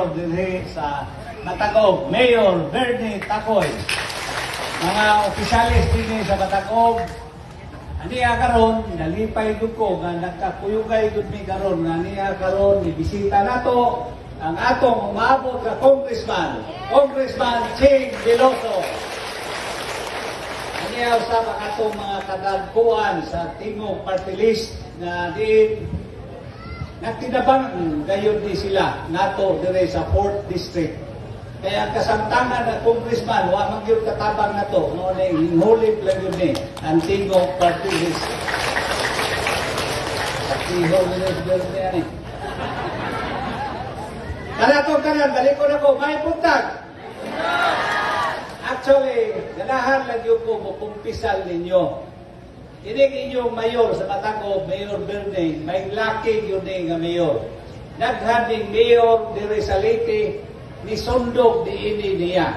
mayor dinhi sa Batagog, Mayor Bernie Takoy. Mga opisyalis dinhi sa Batagog, aniya karon nalipay gud ko nga nagkakuyugay gud mi karon nga aniya karon ibisita nato ang atong umaabot ka Congressman Ching Veloso. Aniya usab ang atong mga kadagkuan sa Tingog Party List na din nagtinabang gayon di sila nato dire sa 4th District. Kaya kasamtangan na congressman, wa man gyud katabang na to, no na hinulip lang yun ni ang Tingog Party List. Sa Tingog Party List. Kanato kanan, balik ko na ko, may puntag. Actually, ganahan lang yun ko kumpisal ninyo. Ining inyong mayor sa Batagog, Mayor Bernie, may laki yun nga mayor. Naghanding mayor dire sa Leyte, ni sundog di ini niya.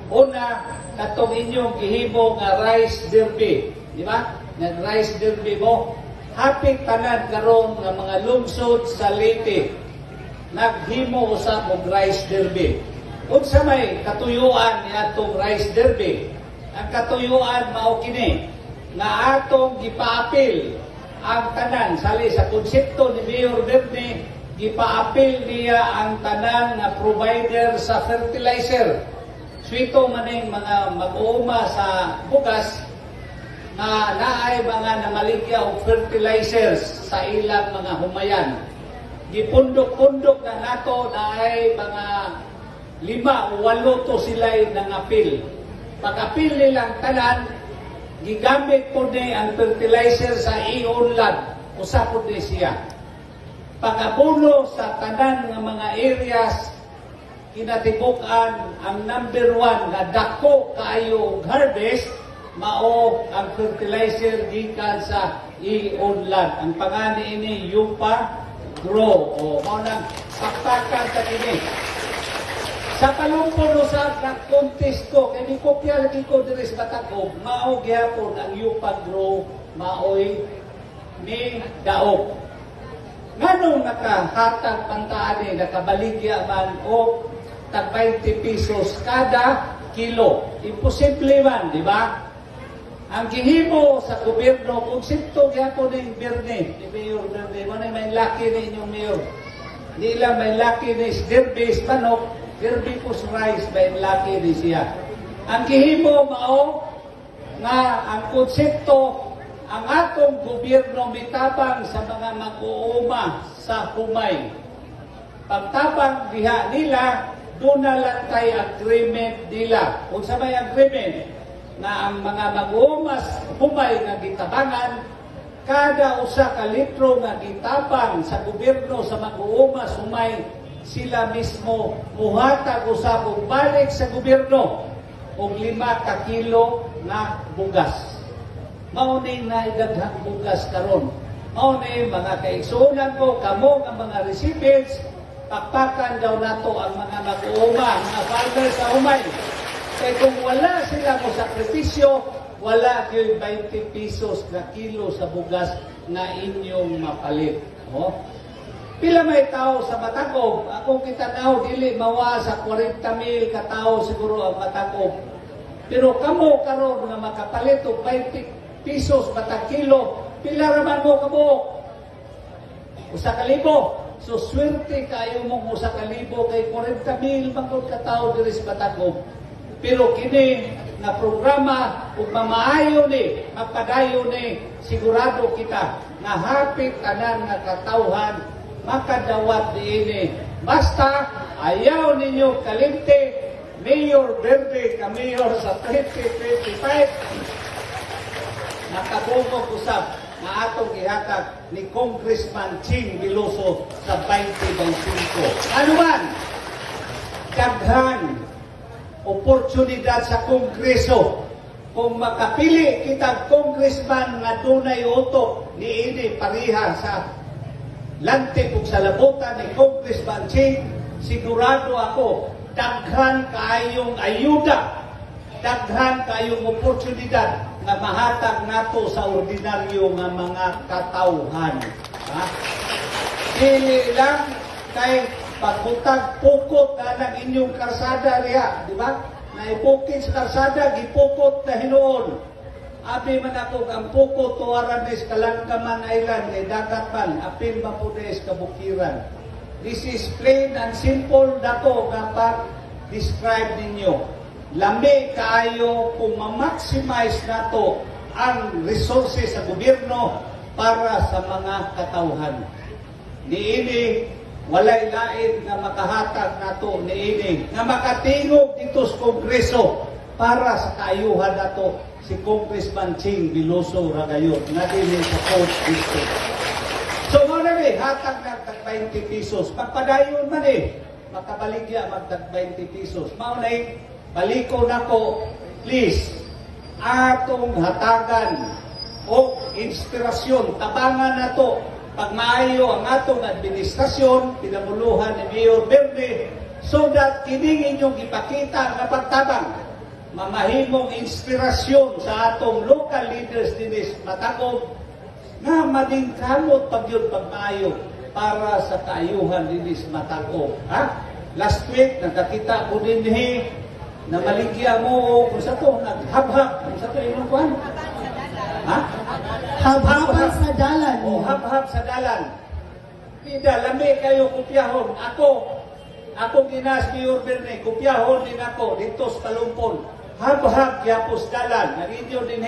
Una, katong inyong gihimo nga rice derby. Di ba? Nag-rice derby mo. Hapit tanan karon nga mga lungsod sa Leyte. Naghimo usab og rice derby. Unsa may katuyuan ni atong rice derby? Ang katuyuan mao kini nga atong gipaapil ang tanan sali sa konsepto ni Mayor Bernie, gipaapil niya ang tanan nga provider sa fertilizer. Swito maning mga mag-uuma sa bugas na naay mga namaligya og fertilizers sa ilang mga humayan. Gipundok-pundok na nato naay mga 5 o 8 to sila'y nangapil. Pag-apil nilang tanan, gigamit po ni ang fertilizer sa iunlad. Usapod ni siya. Pag-abuno sa tanan ng mga areas, kinatibukan ang number 1 nga dako kaayo harvest, mao ang fertilizer gikan sa iunlad. Ang pangani ini Yupa Grow. O mao nang pakpakan sa kini. Sa kalumpon sa contest ko, kaya di kopya lagi ko dire sa Batagog, mao gyapon ang Yupa Grow, maoy ni daog. Nganong nakahatag pantaan nakabaligya man o tag 20 pesos kada kilo. Imposible man, di ba? Ang gihimo sa gobyerno, konsepto gyapon ni Bernie, ni Mayor Bernie, mo na may laki ni inyong mayor. Di lang may laki ni Derbis manok, Derbis rice, may laki ni siya. Ang gihimo mao nga ang konsepto ang atong gobyerno mitabang sa mga mag-uuma sa humay. Pagtabang diha nila, doon na lang kay agreement nila. Kung sa may agreement na ang mga mag-uuma sa humay nga gitabangan, kada usa ka litro nga gitabang sa gobyerno sa mag-uuma sa humay, sila mismo muhatag usab og balik sa gobyerno og 5 ka kilo nga bugas. Mao ni na idaghang bugas karon. Mao ni mga kaigsuonan ko kamo nga mga recipients, pakpakan daw nato ang mga mag-uuma, mga farmers sa humay. Kaya kung wala sila mo sakripisyo, wala yung 20 pesos na kilo sa bugas na inyong mapalit. O? Pila may tao sa Batagog? Ako kita tao, dili mawa sa 40,000 katao siguro ang Batagog. Pero kamo karon nga makapalit og 20 pesos batang kilo, pila raman mo kamo? 1,000. So swerte kayo mong 1,000 kay 40,000 mangkot katao diri sa Batagog. Pero kini na programa ug mamaayo ni, mapadayo ni, sigurado kita na hapit tanan nga katawhan makadawat diini. Basta ayaw ninyo kalimte Mayor Bernie ka mayor sa 2025. Nakabungog usab na atong ihatag ni Congressman Ching Veloso sa 2025. Ano man? Daghan oportunidad sa Kongreso. Kung makapili kita congressman nga dunay utok ni ini pariha sa lantip ug sa labutan ni Congressman Ching, sigurado ako daghan kaayong ayuda, daghan kaayong oportunidad na mahatag nato sa ordinaryo nga mga katawhan. Ha? Dili lang kay pagbutag pukot na ng inyong karsada riha, di ba? Naipukit sa karsada, gipukot na hinuon. Abi man ako ang pukot tuwaran des Kalangkaman Island, kay dagat man, apil man po des kabukiran. This is plain and simple dako kapag describe ninyo. Lami kaayo kung ma-maximize nato ang resources sa gobyerno para sa mga katawhan. Niini, walay lain nga makahatag nato niini, nga makatingog dito sa Kongreso para sa kaayuhan nato si Congressman Ching Biloso Ragayon, nga din sa 4th District. So, mga hatag na tag 20 pesos. Magpadayon man makabaligya magtag 20 pesos. Maunay, baliko na ko, please, atong hatagan o inspirasyon, tabangan na to, pag maayo ang atong administrasyon, pinamuluhan ni Mayor Verde, so that kining inyong ipakita nga pagtabang, mamahimong inspirasyon sa atong local leaders dinis Matakob, nga madingkamot pag yun pagmaayo para sa kaayuhan dinis Matakob. Ha? Last week, nagkakita ko din na maligya mo kung sa to, naghabhab. Kung sa to, inyong kuhan? Ha? Habhaban sa dalan. O, habhab sa dalan. Pida, lami kayo kupyahon. Ako ginas Mayor Verne, kupyahon din ako dito sa Talumpon. Habhab yapos dalan. Narinyo din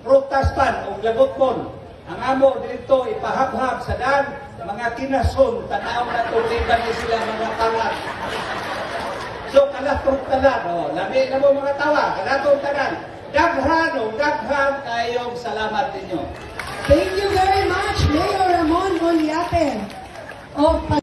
prutas pan o lagot pon. Ang amo dito ipahabhab sa dalan. Mga kinason, tanaw na to, liban ni sila mga tangat. So, kalatong tanan, lami na mo mga tawa, kalatong tanan. Daghan kayong salamat ninyo. Thank you very much, Mayor Ramon Oliate.